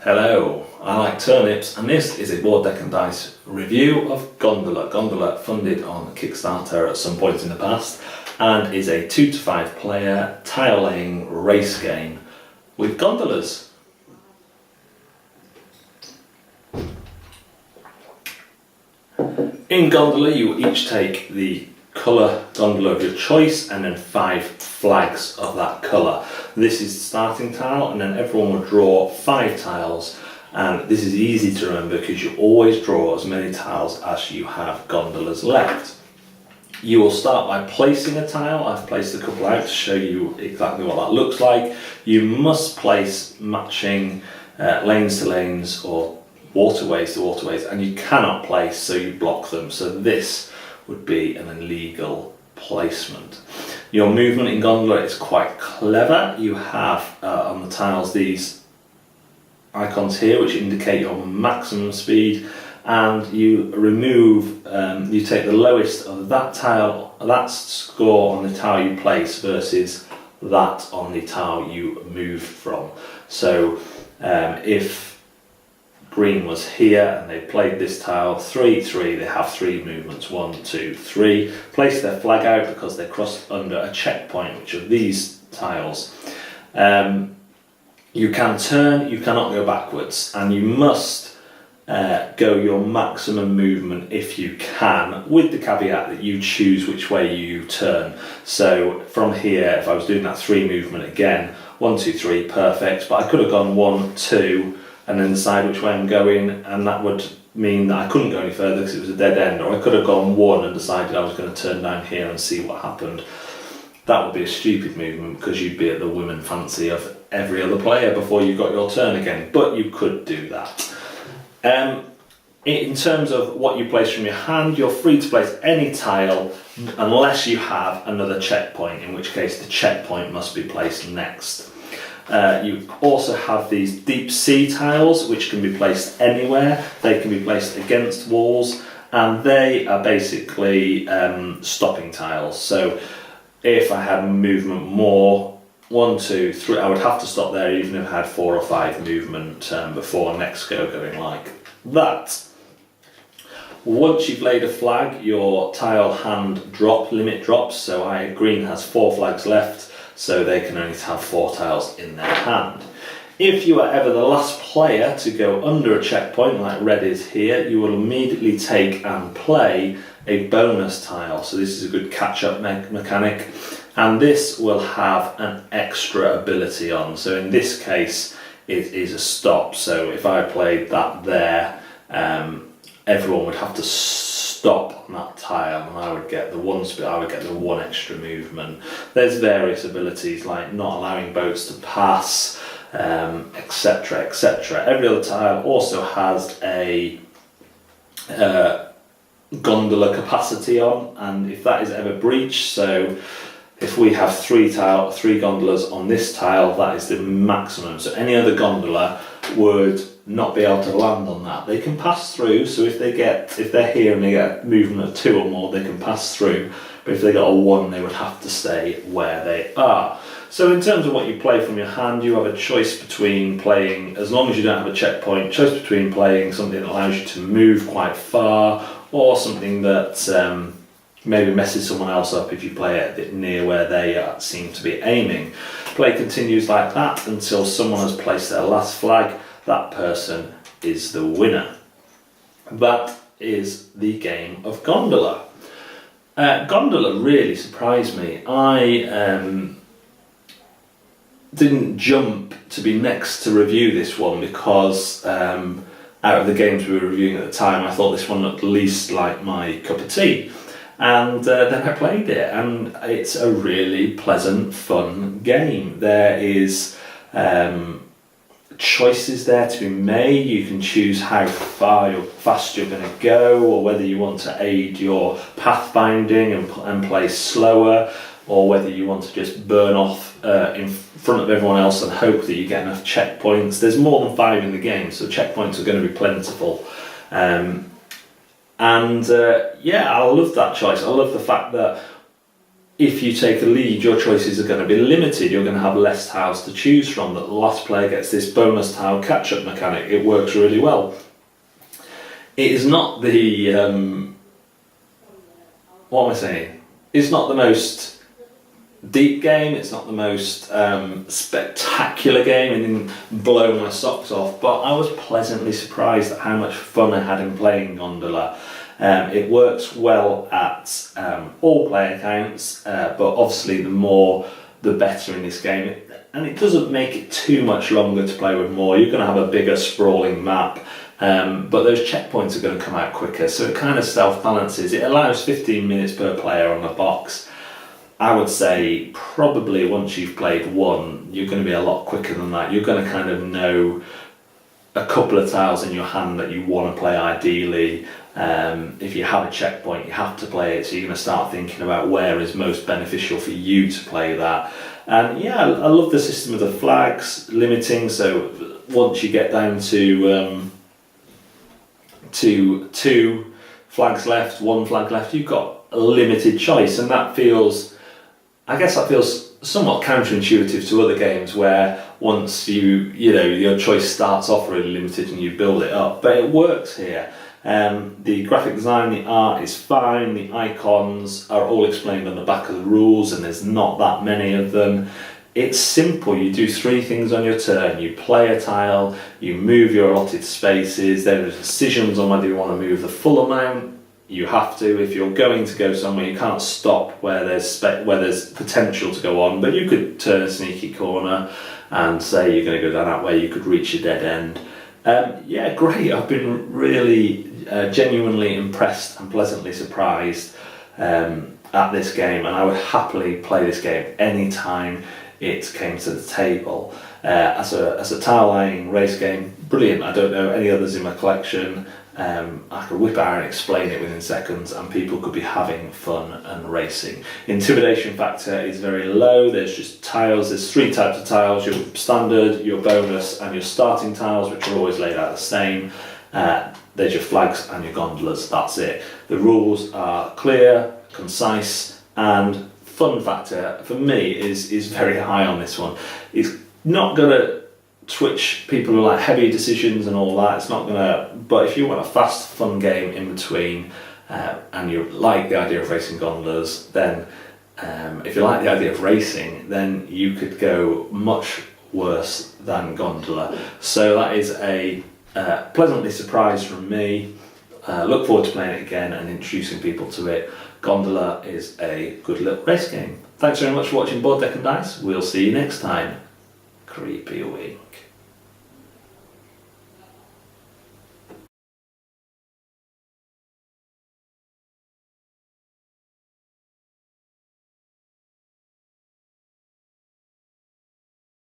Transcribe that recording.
Hello, I like turnips, and this is a board deck and dice review of Gondola. Gondola funded on Kickstarter at some point in the past and is a 2 to 5 player tile laying race game with gondolas. In Gondola you each take the colour gondola of your choice and then 5 flags of that colour. This is the starting tile, and then everyone will draw 5 tiles, and this is easy to remember because you always draw as many tiles as you have gondolas left. You will start by placing a tile. I've placed a couple out to show you exactly what that looks like. You must place matching lanes to lanes or waterways to waterways, and you cannot place so you block them. So this would be an illegal placement. Your movement in Gondola is quite clever. You have on the tiles these icons here which indicate your maximum speed, and you remove, you take the lowest of that tile, that score on the tile you place versus that on the tile you move from. So if green was here and they played this tile 3-3, they have 3 movements, 1, 2, 3. Place their flag out because they crossed under a checkpoint, which are these tiles. You can turn, you cannot go backwards, and you must go your maximum movement if you can, with the caveat that you choose which way you turn. So from here, if I was doing that 3 movement again, 1, 2, 3, perfect, but I could have gone 1, 2, and then decide which way I'm going, and that would mean that I couldn't go any further because it was a dead end. Or I could have gone 1 and decided I was going to turn down here and see what happened. That would be a stupid movement because you'd be at the whim and fancy of every other player before you got your turn again, but you could do that. In terms of what you place from your hand, you're free to place any tile unless you have another checkpoint, in which case the checkpoint must be placed next. You also have these deep sea tiles which can be placed anywhere. They can be placed against walls, and they are basically stopping tiles. So if I had movement more, 1, 2, 3, I would have to stop there even if I had 4 or 5 movement before next go, going like that. Once you've laid a flag, your tile hand drop limit drops. So green has 4 flags left, so they can only have 4 tiles in their hand. If you are ever the last player to go under a checkpoint, like red is here, you will immediately take and play a bonus tile. So this is a good catch-up mechanic, and this will have an extra ability on. So in this case, it is a stop. So if I played that there, everyone would have to stop on that tile, and I would get the 1 speed, I would get the 1 extra movement. There's various abilities like not allowing boats to pass, etc, etc. Every other tile also has a gondola capacity on, and if that is ever breached, so if we have 3 gondolas on this tile, that is the maximum. So any other gondola would not be able to land on that. They can pass through, so if they're here and they get a movement of 2 or more, they can pass through, but if they got a 1, they would have to stay where they are. So in terms of what you play from your hand, you have a choice between playing, as long as you don't have a checkpoint, choice between playing something that allows you to move quite far, or something that maybe messes someone else up if you play it a bit near where they seem to be aiming. Play continues like that until someone has placed their last flag. That person is the winner. That is the game of Gondola. Gondola really surprised me. I didn't jump to be next to review this one because out of the games we were reviewing at the time, I thought this one looked least like my cup of tea. And then I played it, and it's a really pleasant, fun game. There is choices there to be made. You can choose how fast you're going to go, or whether you want to aid your pathfinding and play slower, or whether you want to just burn off in front of everyone else and hope that you get enough checkpoints. There's more than 5 in the game, so checkpoints are going to be plentiful. Yeah, I love that choice. I love the fact that if you take a lead, your choices are going to be limited. You're going to have less tiles to choose from. That the last player gets this bonus tile catch-up mechanic. It works really well. It is not the what am I saying? It's not the most deep game. It's not the most spectacular game, and didn't blow my socks off. But I was pleasantly surprised at how much fun I had in playing Gondola. It works well at all player counts, but obviously the more the better in this game. And it doesn't make it too much longer to play with more. You're going to have a bigger sprawling map, but those checkpoints are going to come out quicker, so it kind of self-balances. It allows 15 minutes per player on the box. I would say probably once you've played one, you're going to be a lot quicker than that. You're going to kind of know a couple of tiles in your hand that you want to play ideally. If you have a checkpoint, you have to play it, so you're going to start thinking about where is most beneficial for you to play that. And yeah, I love the system of the flags limiting, so once you get down to 2 flags left, 1 flag left, you've got a limited choice, and that feels somewhat counterintuitive to other games where once your choice starts off really limited and you build it up, but it works here. The graphic design, the art is fine, the icons are all explained on the back of the rules, and there's not that many of them. It's simple. You do 3 things on your turn. You play a tile, you move your allotted spaces, there are decisions on whether you want to move the full amount. You have to. If you're going to go somewhere, you can't stop where there's potential to go on, but you could turn a sneaky corner and say you're going to go down that way. You could reach a dead end. Yeah, great. I've been really genuinely impressed and pleasantly surprised at this game, and I would happily play this game anytime it came to the table. As a tile laying race game, brilliant. I don't know any others in my collection. I could whip out and explain it within seconds, and people could be having fun and racing. Intimidation factor is very low. There's just tiles. There's 3 types of tiles: your standard, your bonus, and your starting tiles, which are always laid out the same. There's your flags and your gondolas. That's it. The rules are clear, concise, and fun factor for me is very high on this one. It's not gonna twitch people who like heavy decisions and all that. It's not gonna. But if you want a fast, fun game in between, and you like the idea of racing gondolas, then if you like the idea of racing, then you could go much worse than Gondola. So that is a pleasantly surprised from me. Look forward to playing it again and introducing people to it. Gondola is a good little race game. Thanks very much for watching Board Deck and Dice. We'll see you next time. Creepy wink.